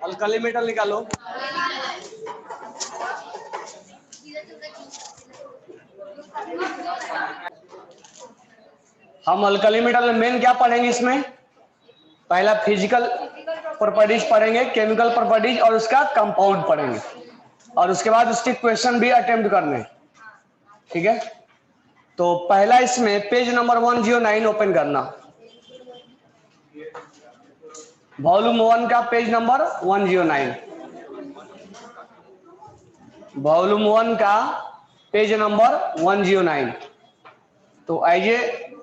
Alkali metal निकालो। हम alkali metal में मेन क्या पढ़ेंगे इसमें? पहला फिजिकल प्रॉपर्टीज पढ़ेंगे, केमिकल प्रॉपर्टीज और उसका कंपाउंड पढ़ेंगे, और उसके बाद उसके क्वेश्चन भी अटेम्प्ट करने। ठीक है, तो पहला इसमें पेज नंबर 109 ओपन करना, वॉल्यूम 1 का पेज नंबर 109, वॉल्यूम 1 का पेज नंबर 109। तो आइए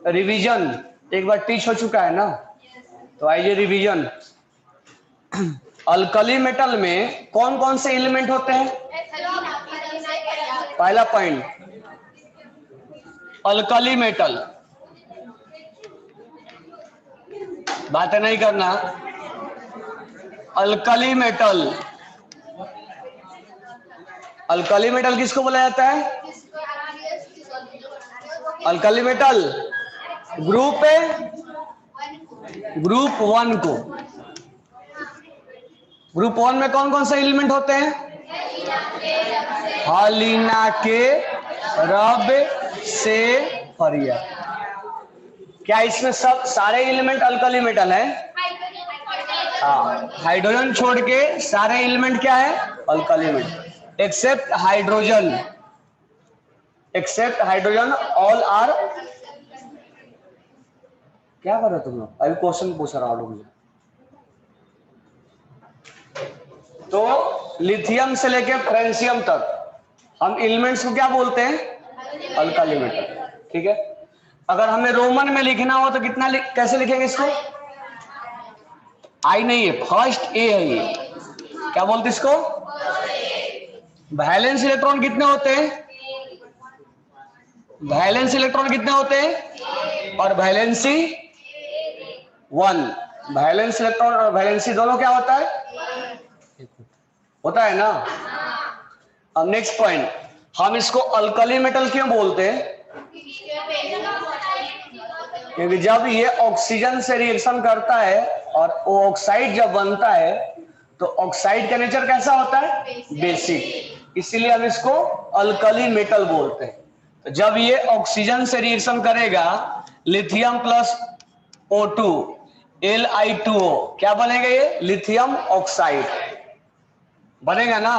रिवीजन, एक बार टीच हो चुका है ना, तो आइए रिवीजन। अल्कली मेटल में कौन कौन से एलिमेंट होते हैं? पहला पॉइंट, अल्कली मेटल, बातें नहीं करना। अल्कली मेटल, अल्कली मेटल किसको बोला जाता है? अल्कली मेटल ग्रुप ग्रुप 1 को। ग्रुप 1 में कौन कौन से एलिमेंट होते हैं? हालिना के, रब से, फरिया। क्या इसमें सब सारे एलिमेंट अल्कली मेटल है? हाँ, हाइड्रोजन छोड़ के सारे एलिमेंट क्या है? Alkali metal, except hydrogen, except hydrogen all are. क्या कर रहे हो तुम लोग? अभी क्वेश्चन पूछ रहा हूं मुझे। तो लिथियम से लेके फ्रेंसियम तक हम एलिमेंट्स को क्या बोलते हैं? Alkali metal. ठीक है, अगर हमें रोमन में लिखना हो तो कितना कैसे लिखेंगे इसको? आई नहीं है, फर्स्ट ए है ये। क्या बोलते इसको? वैलेंस इलेक्ट्रॉन कितने होते हैं? वैलेंस इलेक्ट्रॉन कितने होते हैं? और वैलेंसी 1। वैलेंस इलेक्ट्रॉन और वैलेंसी दोनों क्या होता है? होता है ना। अब नेक्स्ट पॉइंट, हम इसको अल्कली मेटल क्यों बोलते हैं? क्योंकि जब ये ऑक्सीजन से रिएक्शन करता है और वो ऑक्साइड जब बनता है तो ऑक्साइड का नेचर कैसा होता है? बेसिक। इसीलिए हम इसको अल्कली मेटल बोलते हैं। तो जब ये ऑक्सीजन से रिएक्शन करेगा, लिथियम प्लस O2 Li2O, क्या बनेगा? ये लिथियम ऑक्साइड बनेगा ना,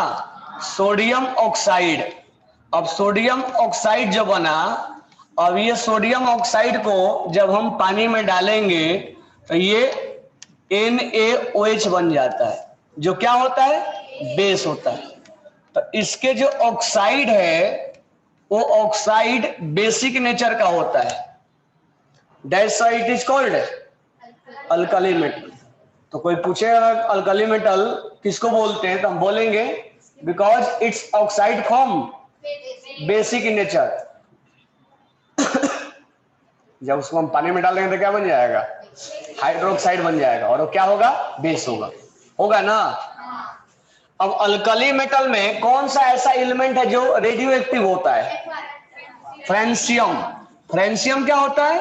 सोडियम ऑक्साइड। अब सोडियम ऑक्साइड जो बना, अब ये सोडियम ऑक्साइड को जब हम पानी में डालेंगे तो ये NaOH बन जाता है, जो क्या होता है? बेस होता है। तो इसके जो ऑक्साइड है वो ऑक्साइड बेसिक नेचर का होता है, that's why it is called alkali metal. तो कोई पूछेगा अल्कली मेटल किसको बोलते हैं, तो हम बोलेंगे because it's oxide from basic in nature. जब उसको हम पानी में डालेंगे तो क्या बन जाएगा? हाइड्रोक्साइड बन जाएगा, और वो क्या होगा? बेस होगा। होगा ना। अब अल्कली मेटल में कौन सा ऐसा एलिमेंट है जो रेडियो एक्टिव होता है? फ्रेंसियम। फ्रेंसियम क्या होता है?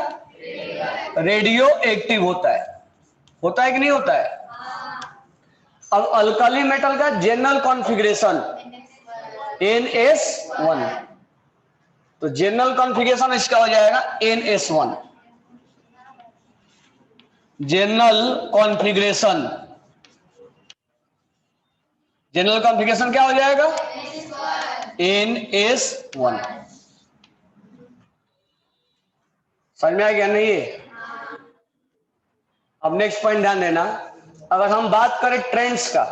रेडियो एक्टिव होता है। होता है कि नहीं होता है? अब अल्कली मेटल का जनरल कॉन्फ़िगरेशन NS1, तो जनरल कॉन्फ़िगरेशन इसका हो जाएगा NS1। General configuration, general configuration क्या हो जाएगा? NS1। समझ में आ गया नहीं ये? अब नेक्स्ट पॉइंट ध्यान देना, अगर हम बात करें ट्रेंड्स का,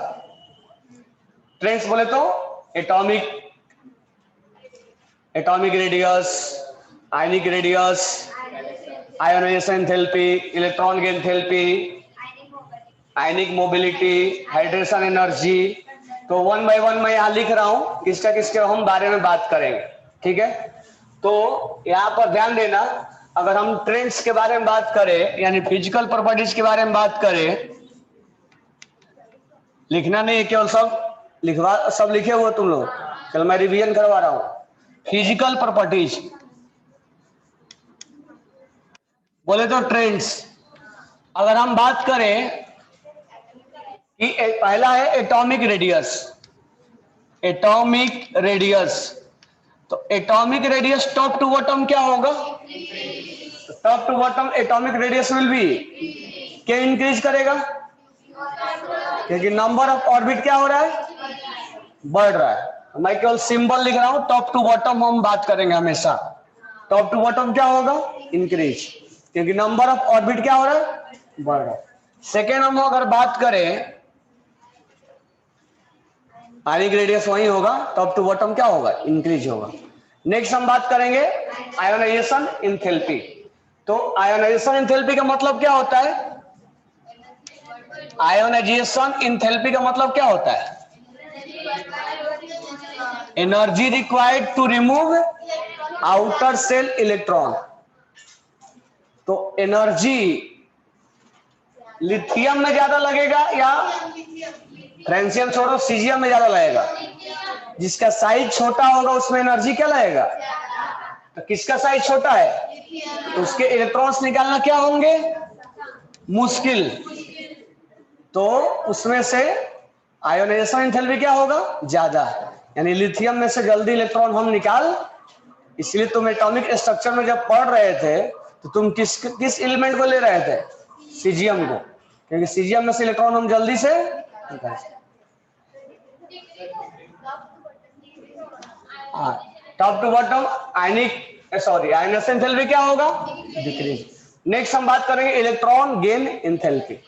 ट्रेंड्स बोले तो atomic radius, ionic radius, ionisation enthalpy, electron की एंथैल्पी, आयनिक मोबिलिटी, हाइड्रेशन एनर्जी। तो 1 बाय 1 मैं यहां लिख रहा हूं, किसका किसके हम बारे में बात करेंगे। ठीक है, तो यहां पर ध्यान देना, अगर हम ट्रेंड्स के बारे में बात करें, यानी फिजिकल प्रॉपर्टीज के बारे में बात करें, लिखना नहीं है केवल, सब लिखवा, सब लिखे हुए तुम लोग, चल मैं रिवीजन करवा रहा हूं। फिजिकल प्रॉपर्टीज, बोले तो ट्रेंड्स। अगर हम बात करें कि पहला है एटॉमिक रेडियस, एटॉमिक रेडियस, तो atomic radius top to bottom क्या होगा? Top to bottom atomic radius will be, क्या इंक्रीज करेगा? क्योंकि नंबर ऑफ ऑर्बिट क्या हो रहा है? बढ़ रहा है। मैं केवल सिंबल लिख रहा हूं, टॉप टू बॉटम हम बात करेंगे हमेशा। टॉप टू बॉटम क्या होगा? इंक्रीज, क्योंकि नंबर ऑफ ऑर्बिट क्या हो रहा है? बढ़ रहा है। सेकेंड हम अगर बात करें, आयनिक रेडियस वही होगा, टॉप टू बॉटम क्या होगा? इंक्रीज होगा। नेक्स्ट हम बात करेंगे आयोनाइजेशन इंथैल्पी। तो आयोनाइजेशन इंथैल्पी का मतलब क्या होता है? आयोनाइजेशन इंथैल्पी का मतलब क्या होता है? Energy required to remove outer shell electron. तो एनर्जी लिथियम में ज्यादा लगेगा या फ्रेंशियम छोड़ो, सीजियम में ज्यादा लगेगा? जिसका साइज छोटा होगा उसमें एनर्जी क्या लगेगा? तो किसका साइज छोटा है तो उसके इलेक्ट्रॉन्स निकालना क्या होंगे? मुश्किल। तो उसमें से आयोनाइजेशन एंथैल्पी क्या होगा? ज्यादा, यानी लिथियम में से जल्दी इलेक्ट्रॉन हम निकाल। इसलिए तुम एटॉमिक स्ट्रक्चर में जब पढ़ रहे थे तो तुम किस एलिमेंट को ले रहे थे? सीजियम को, क्योंकि सीजियम में से इलेक्ट्रॉन हम जल्दी से निकाल। Top to bottom ionic ionization enthalpy क्या होगा? डिक्रीज। नेक्स्ट हम बात करेंगे electron gain enthalpy,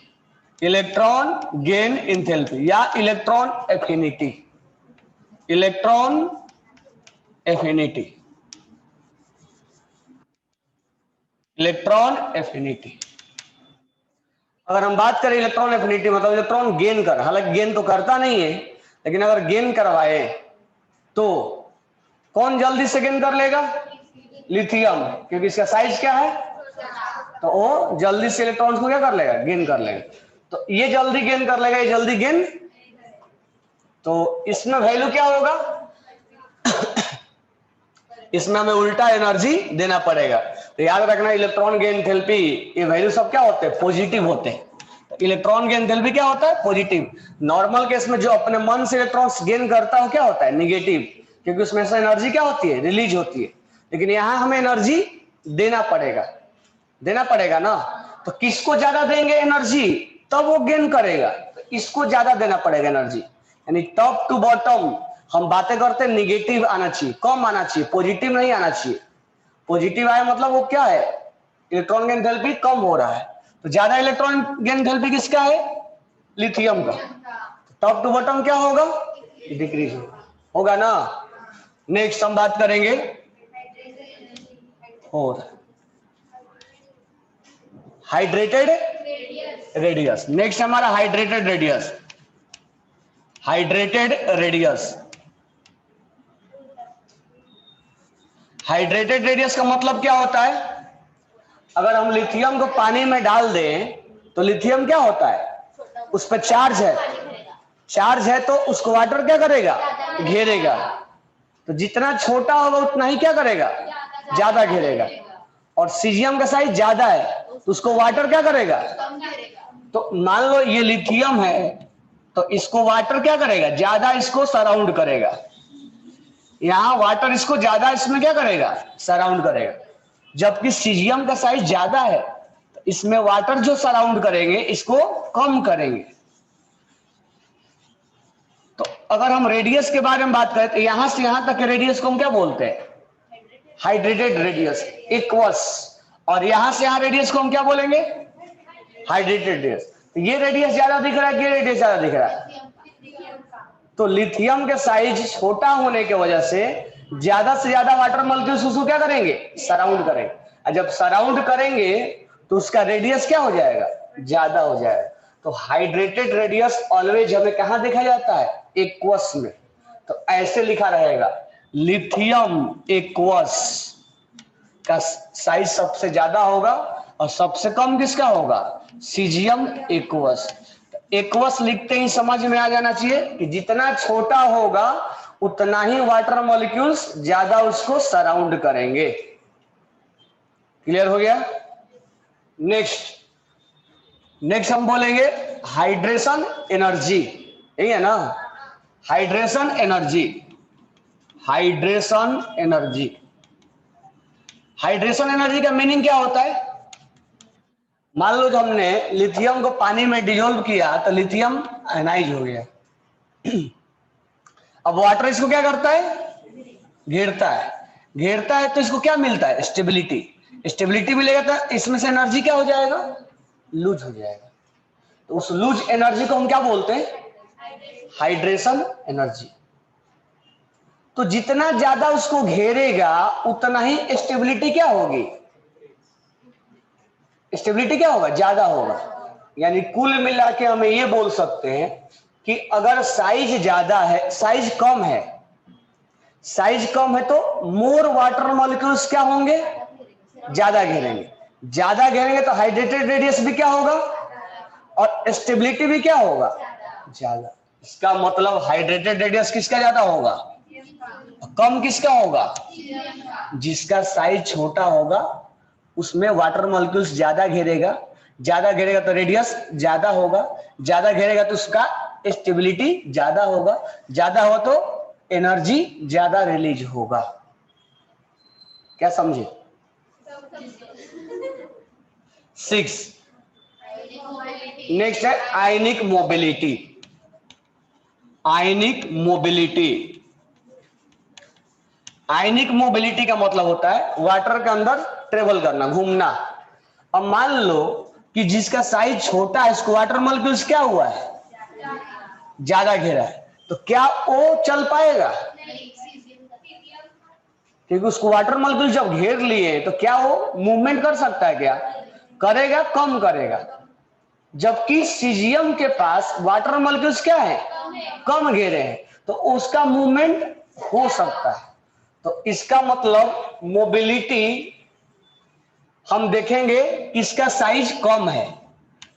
electron gain enthalpy या electron affinity, electron affinity, electron affinity. अगर हम बात करें इलेक्ट्रॉन एफिनिटी मतलब इलेक्ट्रॉन गेन कर, हालांकि गेन तो करता नहीं है, लेकिन अगर गेन करवाए तो कौन जल्दी से गेन कर लेगा? लिथियम, क्योंकि इसका साइज क्या है? तो वो जल्दी से इलेक्ट्रॉन्स को क्या कर लेगा? गेन कर लेगा। तो ये जल्दी गेन कर लेगा, ये जल्दी गेन, तो इसमें वैल्यू क्या होगा? इसमें हमें उल्टा एनर्जी देना पड़ेगा। तो याद रखना इलेक्ट्रॉन गेन एंथैल्पी ये वैल्यू सब क्या होते हैं? पॉजिटिव होते हैं। तो इलेक्ट्रॉन गेन एंथैल्पी क्या होता है? पॉजिटिव। नॉर्मल केस में जो अपने मन से इलेक्ट्रॉन्स गेन करता है क्या होता है? नेगेटिव, क्योंकि उसमें से एनर्जी क्या होती है? रिलीज होती है। लेकिन यहां हमें एनर्जी देना पड़ेगा, देना पड़ेगा ना। तो किसको ज्यादा देंगे एनर्जी तब वो गेन करेगा? तो इसको ज्यादा देना पड़ेगा एनर्जी, यानी टॉप टू बॉटम हम बातें करते हैं निगेटिव आना चाहिए, कम आना चाहिए, पॉजिटिव नहीं आना चाहिए। पॉजिटिव आया मतलब वो क्या है? इलेक्ट्रॉन गेन एंथैल्पी कम हो रहा है। तो ज्यादा इलेक्ट्रॉन गेन एंथैल्पी किसका है? लिथियम का। टॉप टू बॉटम क्या होगा? डिक्रीज होगा ना। नेक्स्ट हम बात करेंगे और हाइड्रेटेड रेडियस। नेक्स्ट हमारा hydrated radius, hydrated radius. Hydrated radius का मतलब क्या होता है? अगर हम लिथियम को पानी में डाल दें तो लिथियम क्या होता है? उस पर चार्ज है, चार्ज है तो उसको वाटर क्या करेगा? घेरेगा। तो जितना छोटा होगा उतना ही क्या करेगा? ज्यादा घेरेगा। और सीजियम का साइज ज्यादा है तो उसको वाटर क्या करेगा? तो मान लो ये लिथियम है तो इसको वाटर क्या करेगा? ज्यादा इसको सराउंड करेगा। यहां वाटर इसको ज्यादा इसमें क्या करेगा? सराउंड करेगा। जबकि सीजियम का साइज ज्यादा है तो इसमें वाटर जो सराउंड करेंगे इसको कम करेंगे। तो अगर हम रेडियस के बारे में बात करें तो यहां से यहां तक रेडियस को हम क्या बोलते हैं? Hydrated radius, aqueous. और यहां से यहां रेडियस को हम क्या बोलेंगे? Hydrated radius. तो ये रेडियस ज्यादा दिख रहा है, ये रेडियस ज्यादा दिख रहा है। तो लिथियम के साइज छोटा होने की वजह से ज्यादा से ज्यादा वाटर मॉलिक्यूल्स उसको क्या करेंगे? सराउंड करेंगे। और जब सराउंड करेंगे तो उसका रेडियस क्या हो जाएगा? ज्यादा हो जाएगा। तो हाइड्रेटेड रेडियस ऑलवेज हमें कहां देखा जाता है? एक्वस में। तो ऐसे लिखा रहेगा, लिथियम एक्वस का साइज सबसे ज्यादा होगा और सबसे कम किसका होगा? Caesium aqueous. एक्वस लिखते ही समझ में आ जाना चाहिए कि जितना छोटा होगा उतना ही वाटर मॉलिक्यूल्स ज्यादा उसको सराउंड करेंगे। क्लियर हो गया? नेक्स्ट हम बोलेंगे हाइड्रेशन एनर्जी, यही है ना? Hydration energy, hydration energy. Hydration energy का मीनिंग क्या होता है? मान लो जो हमने लिथियम को पानी में डिजोल्व किया तो लिथियम आयनाइज हो गया। अब वाटर इसको क्या करता है? घेरता है। घेरता है तो इसको क्या मिलता है? स्टेबिलिटी। स्टेबिलिटी मिलेगा तो इसमें से एनर्जी क्या हो जाएगा? लूज हो जाएगा। तो उस लूज एनर्जी को हम क्या बोलते हैं? Hydration energy. तो जितना ज्यादा उसको घेरेगा उतना ही स्टेबिलिटी क्या होगी? स्टेबिलिटी क्या होगा? ज्यादा होगा। यानी कुल मिला के हमें ये बोल सकते हैं कि अगर साइज ज्यादा है, साइज कम है, साइज कम है तो मोर वाटर मॉलिक्यूल्स क्या होंगे? ज्यादा घेरेंगे। ज्यादा घेरेंगे तो हाइड्रेटेड रेडियस भी क्या होगा? और स्टेबिलिटी भी क्या होगा? ज्यादा। इसका मतलब हाइड्रेटेड रेडियस किसका ज्यादा होगा? कम किसका होगा? जिसका साइज छोटा होगा उसमें वाटर मॉलिक्यूल्स ज्यादा घेरेगा। ज्यादा घेरेगा तो रेडियस ज्यादा होगा। ज्यादा घेरेगा तो उसका स्टेबिलिटी ज्यादा होगा। ज्यादा हो तो एनर्जी ज्यादा रिलीज होगा। क्या समझे? 6 नेक्स्ट है आयनिक मोबिलिटी। आयनिक मोबिलिटी, आयनिक मोबिलिटी का मतलब होता है वाटर के अंदर ट्रेवल करना, घूमना। अब मान लो कि जिसका साइज छोटा है उसको वाटर मॉलिक्यूल्स क्या हुआ है? ज्यादा घेरा है, तो क्या वो चल पाएगा? क्योंकि उसको वाटर मॉलिक्यूल जब घेर लिए तो क्या वो मूवमेंट कर सकता है? क्या करेगा? कम करेगा। जबकि सीजियम के पास वाटर मॉलिक्यूल्स क्या है? कम घेरे हैं, तो उसका मूवमेंट हो सकता है। तो इसका मतलब मोबिलिटी हम देखेंगे किसका साइज कम है,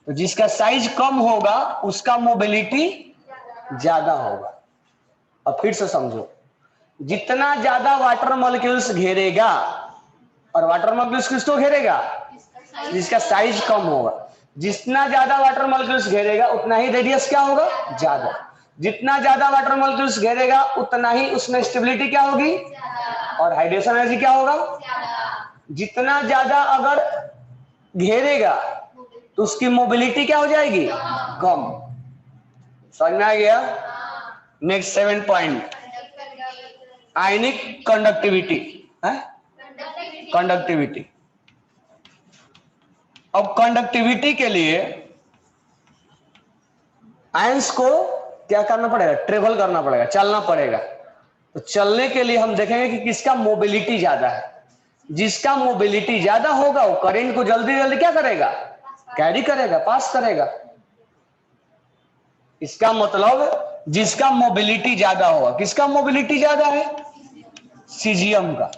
तो जिसका साइज कम होगा उसका मोबिलिटी ज्यादा होगा। अब फिर से समझो, जितना ज्यादा वाटर मॉलिक्यूल्स घेरेगा, और वाटर मॉलिक्यूल्स किसको घेरेगा? जिसका साइज कम होगा। जितना ज्यादा वाटर मॉलिक्यूल्स घेरेगा उतना ही रेडियस क्या होगा? ज्यादा। जितना ज्यादा वाटर मॉलिक्यूल्स घेरेगा उतना ही उसमें स्टेबिलिटी क्या होगी? और हाइड्रेशन एनर्जी क्या होगा? जितना ज्यादा अगर घेरेगा तो उसकी मोबिलिटी क्या हो जाएगी? कम। समझ में आ गया? नेक्स्ट 7 पॉइंट, आयनिक कंडक्टिविटी है। कंडक्टिविटी, अब कंडक्टिविटी के लिए आयंस को क्या करना पड़ेगा? ट्रेवल करना पड़ेगा, चलना पड़ेगा। तो चलने के लिए हम देखेंगे कि किसका मोबिलिटी ज्यादा है। जिसका मोबिलिटी ज्यादा होगा वो करंट को जल्दी जल्दी क्या करेगा? कैरी करेगा, पास करेगा। इसका मतलब जिसका मोबिलिटी ज्यादा होगा, किसका मोबिलिटी ज्यादा है? सीजियम का।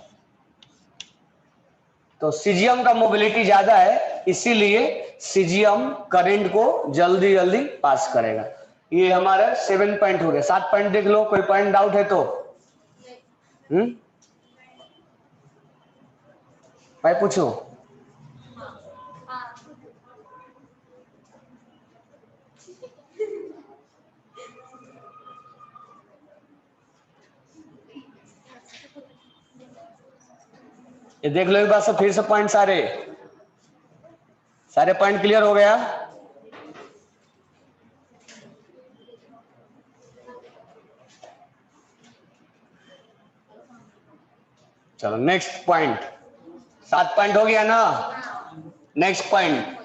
तो सीजियम का मोबिलिटी ज्यादा है, इसीलिए सीजियम करंट को जल्दी जल्दी पास करेगा। ये हमारा 7 पॉइंट हो गया। 7 पॉइंट देख लो, कोई पॉइंट डाउट है तो भाई पूछो। ये देख लो एक बार से फिर से पॉइंट, सारे पॉइंट क्लियर हो गया? चलो नेक्स्ट पॉइंट। 7 पॉइंट हो गया ना? Next point,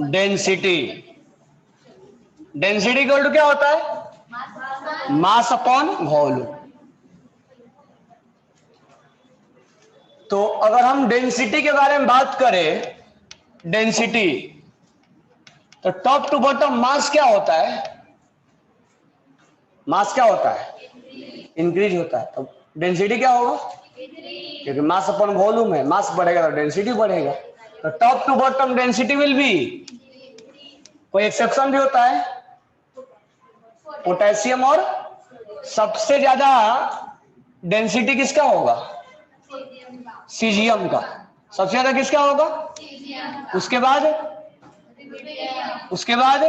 density. Density equal to क्या होता है? Mass upon volume. तो अगर हम डेंसिटी के बारे में बात करें, डेंसिटी, तो टॉप टू बॉटम मास क्या होता है? मास क्या होता है? इंक्रीज होता है। तो डेंसिटी क्या होगा? क्योंकि मास अपॉन वॉल्यूम है, मास बढ़ेगा तो डेंसिटी बढ़ेगा। तो top to bottom density will be, कोई एक्सेप्शन भी होता है? पोटेशियम और सबसे ज्यादा डेंसिटी किसका होगा? सीजियम का। सबसे ज्यादा किसका होगा? उसके बाद उसके बाद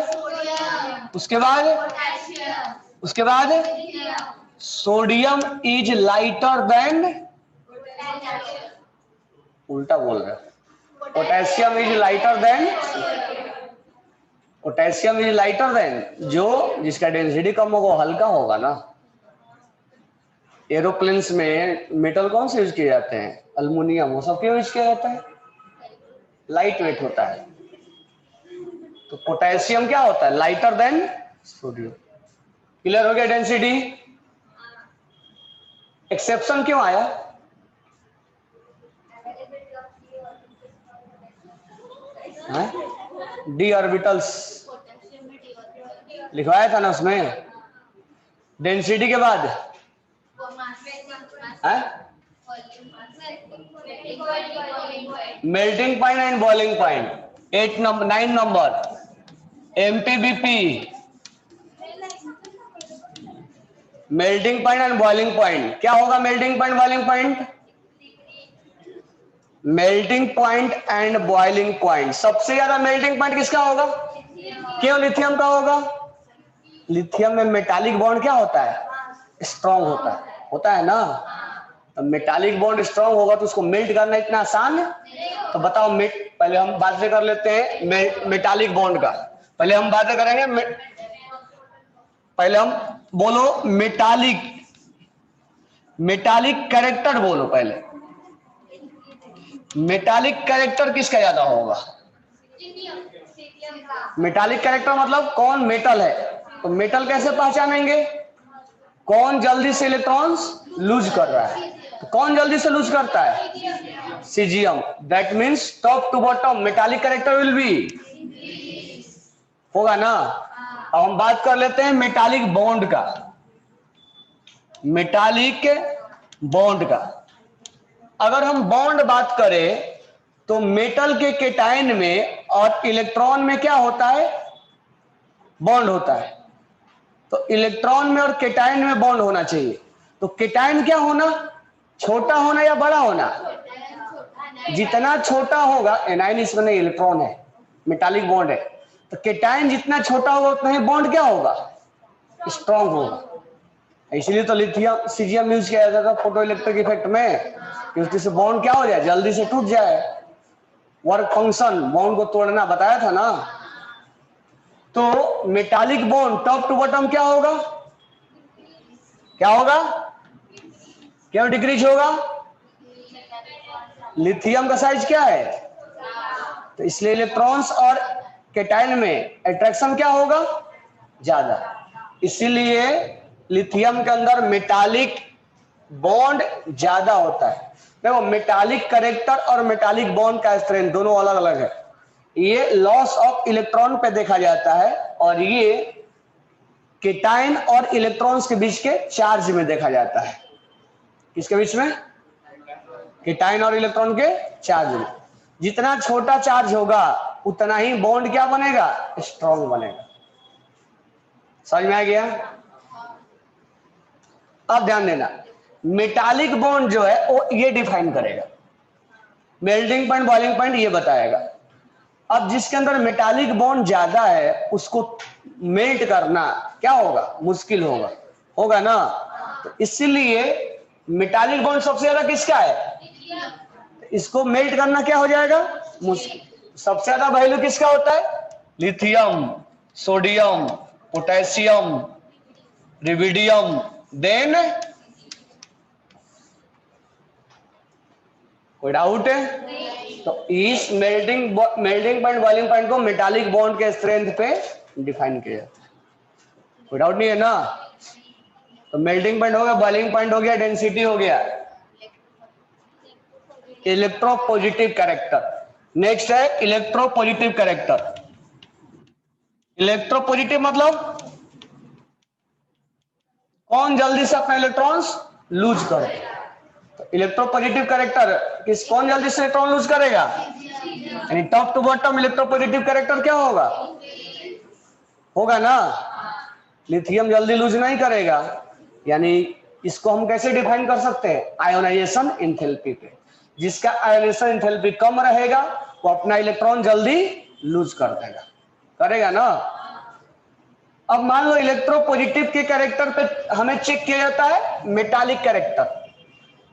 उसके बाद उसके बाद सोडियम इज लाइटर देन, उल्टा बोल रहे हैं। Potassium is lighter than, potassium is lighter than, जो जिसका डेंसिटी कम होगा हल्का होगा ना। एरोप्लेन्स में मेटल कौन से यूज किए जाते हैं? अल्युमिनियम, वो सब क्यों यूज किया जाता है? लाइट वेट होता है। तो पोटेशियम क्या होता है? Lighter than sodium. क्लियर हो गया डेंसिटी? एक्सेप्शन क्यों आया? डी ऑर्बिटल्स लिखवाया था ना उसमें। डेंसिटी के बाद melting point and boiling point. 9 number MPBP, melting point and boiling point. क्या होगा melting point boiling point? Melting point and boiling point, सबसे ज्यादा मेल्टिंग पॉइंट किसका होगा? क्यों लिथियम का होगा? लिथियम में मेटालिक बॉन्ड क्या होता है? स्ट्रांग होता है ना। तो मेटालिक बॉन्ड स्ट्रांग होगा तो उसको मेल्ट करना इतना आसान। तो बताओ पहले हम बात कर लेते हैं मेटालिक बॉन्ड का। पहले हम बातें करेंगे, पहले हम बोलो मेटालिक कैरेक्टर बोलो पहले। मेटालिक कैरेक्टर किसका ज्यादा होगा? मेटालिक कैरेक्टर मतलब कौन मेटल है। तो मेटल कैसे पहचानेंगे? कौन जल्दी से इलेक्ट्रॉन्स लूज कर रहा है। तो कौन जल्दी से लूज करता है? Caesium. That means top to bottom metallic character will be, होगा ना। अब हम बात कर लेते हैं मेटालिक बॉन्ड का। मेटालिक बॉन्ड का अगर हम बॉन्ड बात करें तो मेटल के केटायन में और इलेक्ट्रॉन में क्या होता है? बॉन्ड होता है। तो इलेक्ट्रॉन में और केटायन में बॉन्ड होना चाहिए। तो केटायन क्या होना? छोटा होना या बड़ा होना? जितना छोटा होगा, एनायन इसमें नहीं, इलेक्ट्रॉन है, मेटालिक बॉन्ड है। तो केटायन जितना छोटा होगा उतना ही बॉन्ड क्या होगा? स्ट्रॉन्ग होगा। इसलिए तो लिथियम सीजियम यूज किया जाता था फोटो इलेक्ट्रिक इफेक्ट में, क्योंकि उससे बॉन्ड क्या हो जाए? जल्दी से टूट जाए। वर्क फंक्शन, बॉन्ड को तोड़ना बताया था ना। तो metallic bond top to bottom क्या होगा? क्या होगा? क्यों डिक्रीज होगा? लिथियम का साइज क्या है? तो इसलिए इलेक्ट्रॉन्स और केटायन में अट्रैक्शन क्या होगा? ज्यादा। इसीलिए लिथियम के अंदर मेटालिक बॉन्ड ज्यादा होता है। देखो मेटालिक कैरेक्टर और मेटालिक बॉन्ड का स्ट्रेंथ दोनों अलग अलग है। ये लॉस ऑफ इलेक्ट्रॉन पे देखा जाता है और ये केटायन और इलेक्ट्रॉन्स के बीच के चार्ज में देखा जाता है। किसके बीच में? केटायन और इलेक्ट्रॉन के चार्ज में। जितना छोटा चार्ज होगा उतना ही बॉन्ड क्या बनेगा? स्ट्रॉन्ग बनेगा। समझ में आ गया? अब ध्यान देना, मेटालिक बॉन्ड जो है वो ये डिफाइन करेगा, मेल्टिंग पॉइंट बॉइलिंग पॉइंट ये बताएगा। अब जिसके अंदर मेटालिक बॉन्ड ज्यादा है उसको मेल्ट करना क्या होगा? मुश्किल होगा ना। तो इसीलिए मेटालिक बॉन्ड सबसे ज्यादा किसका है? इसको मेल्ट करना क्या हो जाएगा? मुश्किल। सबसे ज्यादा वैल्यू किसका होता है? लिथियम, सोडियम, पोटेशियम, रिविडियम, देन कोई डाउट है? तो इस मेल्टिंग पॉइंट बॉइलिंग पॉइंट को मेटालिक बॉन्ड के स्ट्रेंथ पे डिफाइन किया जाता है। कोई डाउट नहीं है ना? तो मेल्टिंग पॉइंट हो गया, बॉइलिंग पॉइंट हो गया, डेंसिटी हो गया, इलेक्ट्रोपॉजिटिव कैरेक्टर। नेक्स्ट है इलेक्ट्रोपॉजिटिव कैरेक्टर। इलेक्ट्रोपॉजिटिव मतलब कौन जल्दी से अपना इलेक्ट्रॉन्स लूज करे। तो इलेक्ट्रोपॉजिटिव कैरेक्टर कौन जल्दी से इलेक्ट्रॉन लूज करेगा? यानी top to bottom electropositive character क्या होगा? ना। लिथियम जल्दी लूज नहीं करेगा, यानी इसको हम कैसे डिफाइन कर सकते हैं, आयोनाइजेशन एंथैल्पी पे। जिसका आयोनाइजेशन एंथैल्पी कम रहेगा वो अपना इलेक्ट्रॉन जल्दी लूज कर देगा, करेगा ना। अब मान लो इलेक्ट्रोपॉजिटिव के कैरेक्टर पे हमें चेक किया जाता है मेटालिक कैरेक्टर,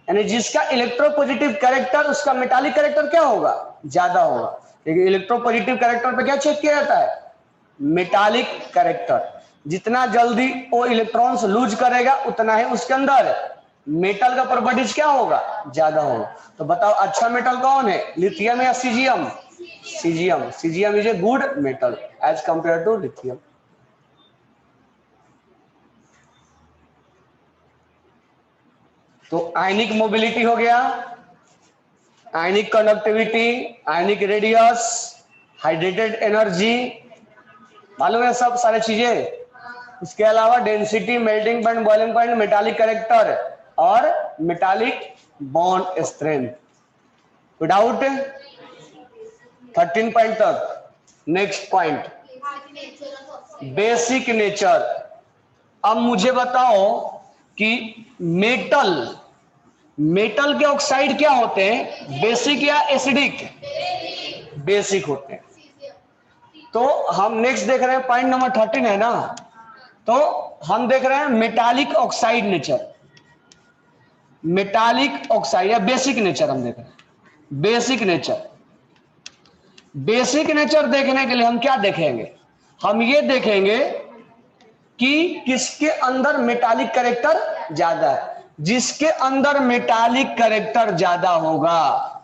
यानी जिसका इलेक्ट्रोपॉजिटिव कैरेक्टर उसका मेटालिक कैरेक्टर क्या होगा, ज्यादा होगा। लेकिन इलेक्ट्रोपॉजिटिव कैरेक्टर पे क्या चेक किया जाता है, मेटालिक कैरेक्टर। जितना जल्दी वो इलेक्ट्रॉन्स लूज करेगा उतना ही उसके अंदर मेटल का प्रॉपर्टीज क्या होगा, ज्यादा होगा। तो बताओ अच्छा मेटल कौन है, लिथियम या caesium? Caesium. Caesium is a good metal as compared to lithium. तो आयनिक मोबिलिटी हो गया, ionic conductivity, ionic radius, hydrated energy, मालूम है सब सारे चीजें। इसके अलावा density, melting point, boiling point, metallic character और metallic bond strength. Without 13 point तक। Next point basic nature. अब मुझे बताओ कि मेटल के ऑक्साइड क्या होते हैं, बेसिक या एसिडिक? बेसिक होते हैं। तो हम नेक्स्ट देख रहे हैं पॉइंट नंबर 13 है ना, तो हम देख रहे हैं metallic oxide nature. Metallic oxide या बेसिक नेचर हम देख रहे हैं। बेसिक नेचर, बेसिक नेचर देखने के लिए हम क्या देखेंगे, हम ये देखेंगे कि किसके अंदर मेटालिक कैरेक्टर ज्यादा है। जिसके अंदर मेटालिक कैरेक्टर ज्यादा होगा,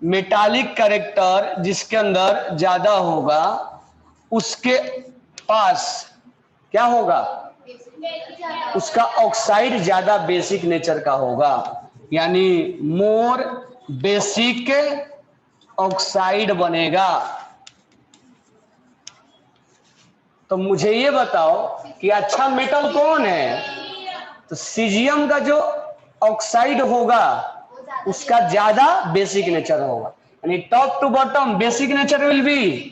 मेटालिक कैरेक्टर जिसके अंदर ज्यादा होगा उसके पास क्या होगा, उसका ऑक्साइड ज्यादा बेसिक नेचर का होगा, यानी मोर बेसिक ऑक्साइड बनेगा। तो मुझे ये बताओ कि अच्छा मेटल कौन है, तो सीजियम का जो ऑक्साइड होगा उसका ज्यादा बेसिक नेचर होगा, यानी top to bottom basic nature will be,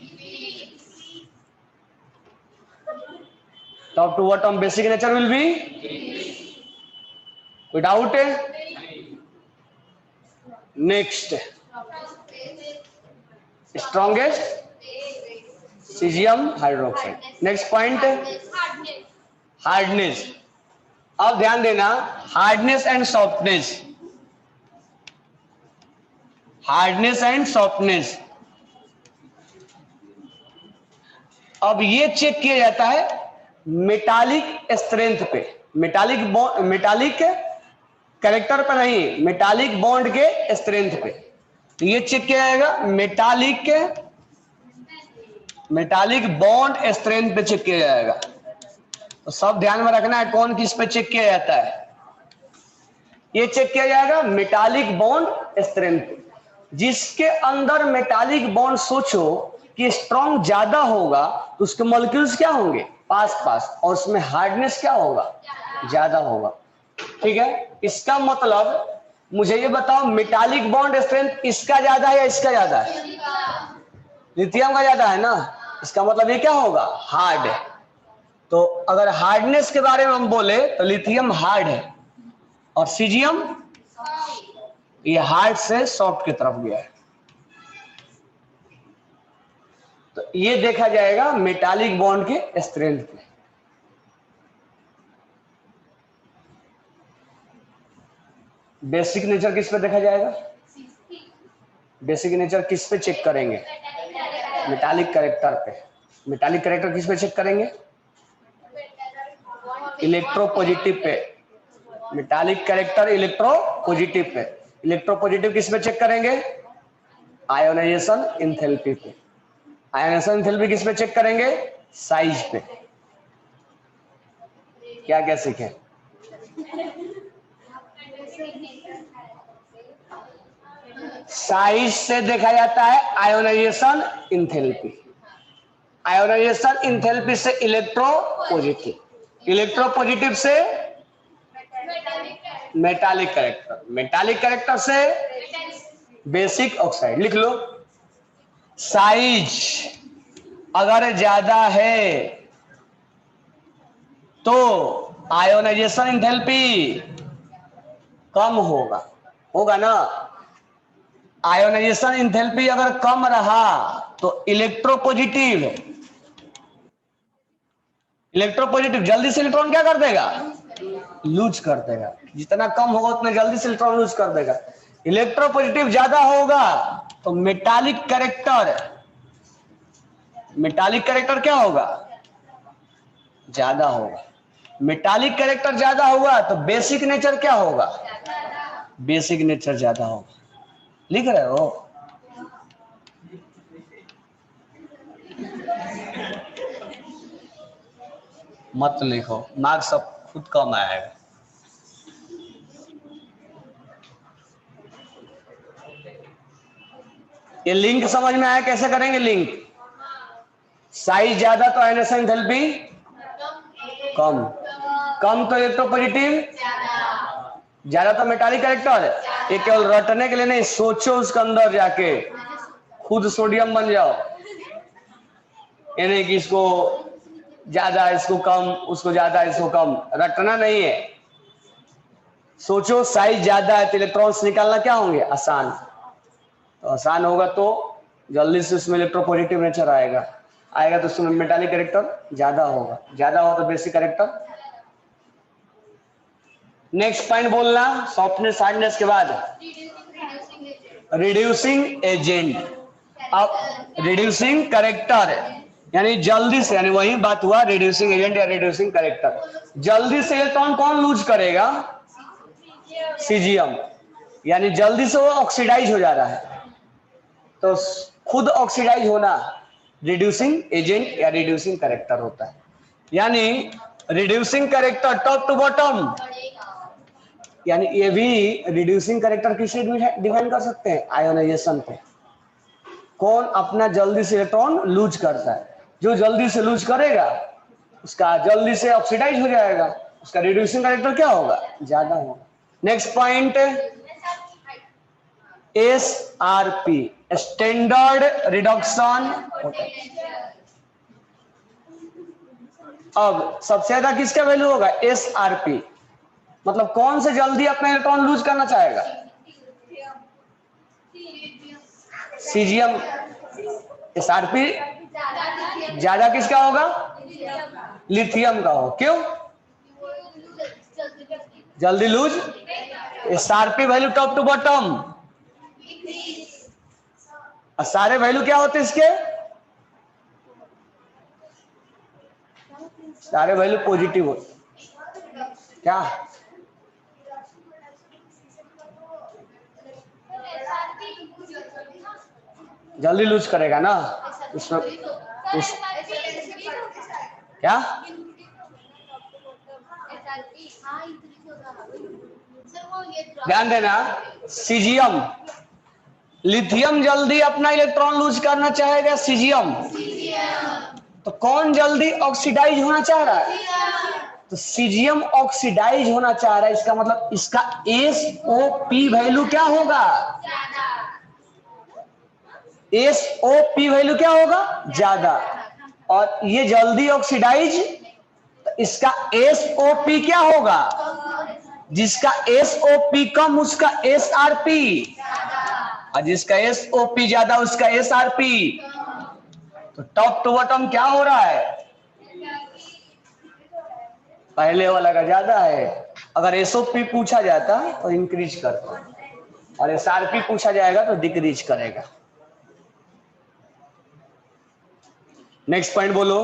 top to bottom basic nature will be without. Next strongest caesium hydroxide. Next point hardness. अब ध्यान देना, hardness and softness, hardness and softness. अब ये चेक किया जाता है मेटालिक स्ट्रेंथ पे, metallic character पर नहीं, मेटालिक बॉन्ड के स्ट्रेंथ पे। तो ये चेक किया जाएगा मेटालिक बॉन्ड स्ट्रेंथ पे चेक किया जाएगा। तो सब ध्यान में रखना है कौन किस पे चेक किया जाता है, ये चेक किया जाएगा मेटालिक बॉन्ड स्ट्रेंथ पे। जिसके अंदर मेटालिक बॉन्ड सोचो कि स्ट्रॉन्ग ज्यादा होगा तो उसके मॉलिक्यूल्स क्या होंगे, पास पास, और उसमें हार्डनेस क्या होगा, ज्यादा होगा। ठीक है, इसका मतलब मुझे ये बताओ मेटालिक बॉन्ड स्ट्रेंथ इसका ज्यादा है या इसका ज्यादा है, लिथियम का ज्यादा है ना, इसका मतलब ये क्या होगा, हार्ड है। तो अगर हार्डनेस के बारे में हम बोले तो लिथियम हार्ड है और सीजियम ये हार्ड से सॉफ्ट की तरफ गया है। तो ये देखा जाएगा मेटालिक बॉन्ड के स्ट्रेंथ पे। बेसिक नेचर किस पे देखा जाएगा, बेसिक नेचर किस पे चेक करेंगे, मेटालिक कैरेक्टर पे। मेटालिक कैरेक्टर किस पे चेक करेंगे, इलेक्ट्रोपॉजिटिव पे। मेटालिक कैरेक्टर इलेक्ट्रोपॉजिटिव पे। इलेक्ट्रोपॉजिटिव किस पे चेक करेंगे, आयोनाइजेशन एंथैल्पी पे। आयोनाइजेशन एंथैल्पी किस पे चेक करेंगे, साइज पे। क्या क्या सीखे, साइज से देखा जाता है आयोनाइजेशन एंथैल्पी। आयोनाइजेशन एंथैल्पी से इलेक्ट्रोपॉजिटिव, इलेक्ट्रोपॉजिटिव से मेटालिक कैरेक्टर, मेटालिक कैरेक्टर से बेसिक ऑक्साइड। लिख लो, साइज अगर ज्यादा है तो आयोनाइजेशन एंथैल्पी कम होगा, होगा ना। आयोनाइजेशन एंथैल्पी अगर कम रहा तो इलेक्ट्रोपॉजिटिव जल्दी से इलेक्ट्रॉन क्या कर देगा, लूज कर देगा। जितना कम होगा उतना जल्दी से इलेक्ट्रॉन लूज कर देगा। इलेक्ट्रोपॉजिटिव ज्यादा होगा तो मेटालिक कैरेक्टर क्या होगा, ज्यादा होगा। मेटालिक कैरेक्टर ज्यादा होगा तो बेसिक नेचर क्या होगा, बेसिक नेचर ज्यादा होगा। लिख रहे हो, मत लिखो, मार्क्स सब खुद कम आएगा। ये लिंक समझ में आया, कैसे करेंगे लिंक। साइज ज्यादा तो आयनेशन एंथैल्पी कम, कम तो इलेक्ट्रोपॉजिटिव ज्यादा तो मेटालिक कैरेक्टर। ये केवल रटने के लिए नहीं, सोचो उसके अंदर जाके, खुद सोडियम बन जाओ। ये नहीं कि इसको ज्यादा इसको कम, उसको ज्यादा इसको कम, रटना नहीं है। सोचो साइज ज्यादा है तो इलेक्ट्रॉन्स निकालना क्या होंगे, आसान। तो आसान होगा तो जल्दी से उसमें इलेक्ट्रोपॉजिटिव नेचर आएगा, तो उसमें मेटालिक कैरेक्टर ज्यादा होगा, ज्यादा हो तो बेसिक कैरेक्टर। नेक्स्ट पॉइंट बोलना, सॉफ्टनेस हार्डनेस के बाद रिड्यूसिंग एजेंट। अब रिड्यूसिंग कैरेक्टर यानी जल्दी से, यानी वही बात हुआ रिड्यूसिंग एजेंट या रिड्यूसिंग कैरेक्टर। जल्दी से इलेक्ट्रॉन कौन लूज करेगा, सीजियम। यानी जल्दी से वो ऑक्सीडाइज हो जा रहा है, तो खुद ऑक्सीडाइज होना रिड्यूसिंग एजेंट या रिड्यूसिंग कैरेक्टर होता है। यानी reducing character top to bottom, यानी ये भी रिड्यूसिंग कैरेक्टर किससे डिफाइन कर सकते हैं, आयोनाइजेशन पे। कौन अपना जल्दी से इलेक्ट्रॉन लूज करता है, जो जल्दी से लूज करेगा उसका जल्दी से ऑक्सीडाइज हो जाएगा, उसका रिड्यूसिंग कैरेक्टर क्या होगा, ज्यादा होगा। Next point SRP, standard reduction. अब सबसे ज्यादा किसका वैल्यू होगा, SRP। मतलब कौन से जल्दी अपना इलेक्ट्रॉन लूज करना चाहेगा, सीजियम। SRP ज्यादा किसका होगा, लिथियम का हो, क्यों, जल्दी lose. SRP value top to bottom, सारे वैल्यू क्या होते हैं इसके, सारे वैल्यू पॉजिटिव होते। क्या, जल्दी लूज करेगा ना उसमें क्या, ध्यान देना, सीजियम, लिथियम जल्दी अपना इलेक्ट्रॉन लूज करना चाहेगा, सीजियम। तो कौन जल्दी ऑक्सीडाइज होना चाह रहा है, तो सीजियम ऑक्सीडाइज होना चाह रहा है। इसका मतलब इसका SOP वैल्यू क्या होगा, SOP वैल्यू क्या होगा, ज्यादा। और ये जल्दी ऑक्सीडाइज, तो इसका SOP क्या होगा, जिसका SOP कम उसका SRP, और जिसका SOP ज्यादा उसका SRP। तो टॉप टू बॉटम क्या हो रहा है, पहले वाला का ज्यादा है। अगर SOP पूछा जाता तो इंक्रीज करता, और SRP पूछा जाएगा तो डिक्रीज करेगा। नेक्स्ट पॉइंट बोलो,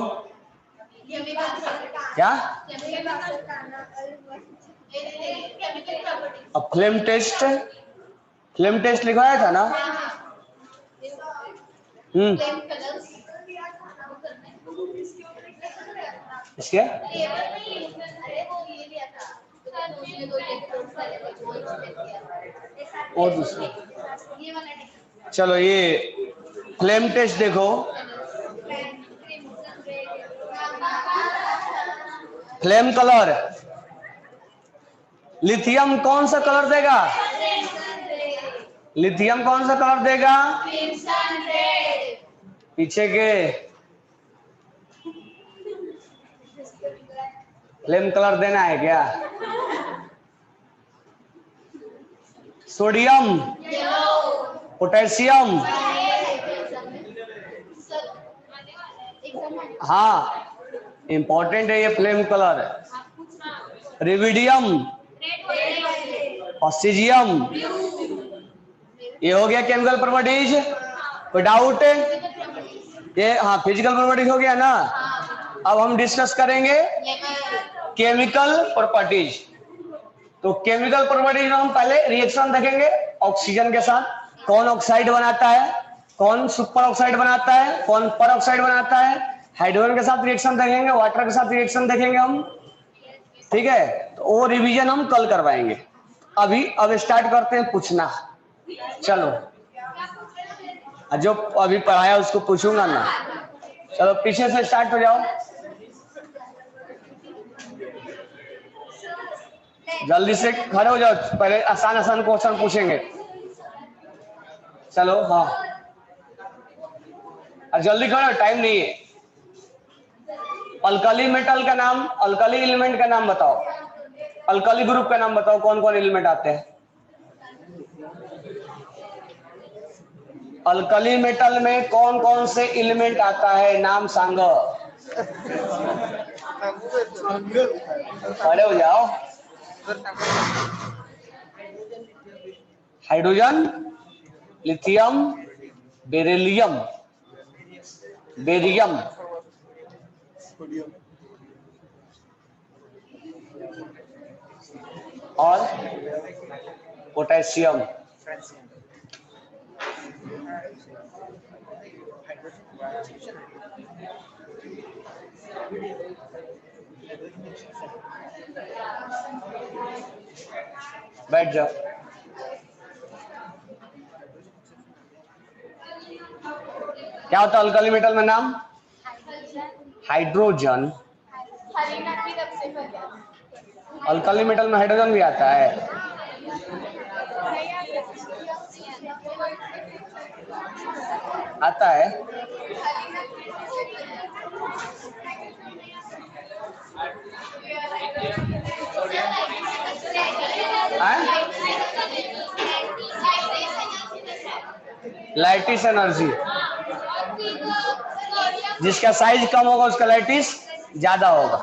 क्या, अब फ्लेम टेस्ट लिखवाया था ना। इसके और दूसरा, चलो ये फ्लेम टेस्ट देखो। फ्लेम कलर, लिथियम कौन सा कलर देगा, लिथियम कौन सा कलर देगा, पीछे के फ्लेम कलर देना है क्या? सोडियम, पोटेशियम, हाँ इंपॉर्टेंट है ये फ्लेम कलर। रिविडियम, ऑक्सीजियम, ये हो गया केमिकल प्रॉपर्टीज। कोई डाउट? ये हाँ फिजिकल प्रॉपर्टीज हो गया ना। अब हम डिस्कस करेंगे केमिकल प्रॉपर्टीज। तो केमिकल प्रॉपर्टीज में हम पहले रिएक्शन देखेंगे ऑक्सीजन के साथ। कौन ऑक्साइड बनाता है, कौन सुपर ऑक्साइड बनाता है, कौन पर ऑक्साइड बनाता है। हाइड्रोजन के साथ रिएक्शन देखेंगे, वाटर के साथ रिएक्शन देखेंगे हम, ठीक है। तो वो रिवीजन हम कल करवाएंगे। अभी अब स्टार्ट करते हैं पूछना। चलो जो अभी पढ़ाया उसको पूछूंगा ना। चलो पीछे से स्टार्ट हो जाओ, जल्दी से खड़े हो जाओ। पहले आसान आसान क्वेश्चन पूछेंगे। चलो हाँ, और जल्दी खड़े हो, टाइम नहीं है। अल्कली मेटल का नाम, अल्कली एलिमेंट का नाम बताओ। अल्कली ग्रुप का नाम बताओ, कौन कौन एलिमेंट आते हैं। अल्कली मेटल में कौन कौन से एलिमेंट आता है, नाम सांगो। खड़े हो जाओ। हाइड्रोजन, लिथियम, बेरिलियम, बेरियम, और पोटेशियम। बैठ जाओ। क्या होता है अल्कली मेटल में नाम? हाइड्रोजन। अल्कली मेटल में हाइड्रोजन भी आता है। आता है। लाइटिस एनर्जी, जिसका साइज कम होगा उसका लाइटिस ज्यादा होगा।